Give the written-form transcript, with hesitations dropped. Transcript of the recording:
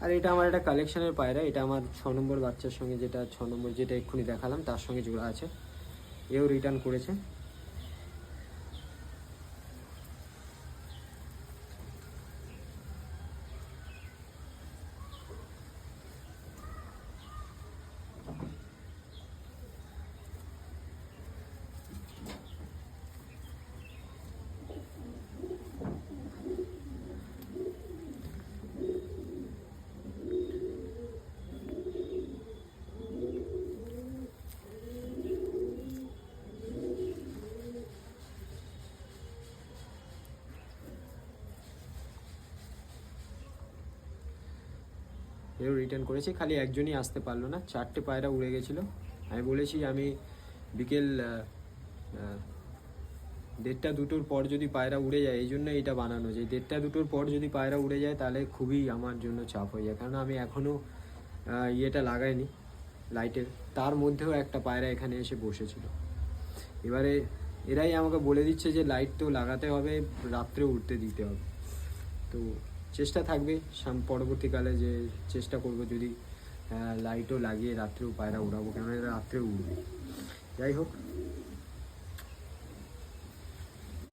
আর এটা আমার একটা কালেকশনের পায়রা, এটা আমার 6 নম্বর বাচ্চার সঙ্গে, যেটা 6 নম্বর যেটা এক্ষুনি দেখালাম তার সঙ্গে জোড়া আছে, এও রিটার্ন করেছে। এও রিটার্ন করেছে, খালি একজনই আসতে পারলো না, 4টে পায়রা উড়ে গেছিলো। আমি বলেছি আমি বিকেল 1:30-2টোর পর যদি পায়রা উড়ে যায়, এই জন্য এটা বানানো, যে 1:30-2টোর পর যদি পায়রা উড়ে যায় তাহলে খুবই আমার জন্য চাপ হয়ে যায়, কারণ আমি এখনও ইয়েটা লাগাইনি লাইটের, তার মধ্যেও একটা পায়রা এখানে এসে বসেছিল। এবারে এরাই আমাকে বলে দিচ্ছে যে লাইট তো লাগাতে হবে, রাত্রে উঠতে দিতে হবে। তো চেষ্টা থাকবে পরবর্তীকালে, যে চেষ্টা করব যদি লাইটও লাগিয়ে রাত্রেও পায়রা উড়াবো, কেন রাত্রে উড়বে। যাই হোক,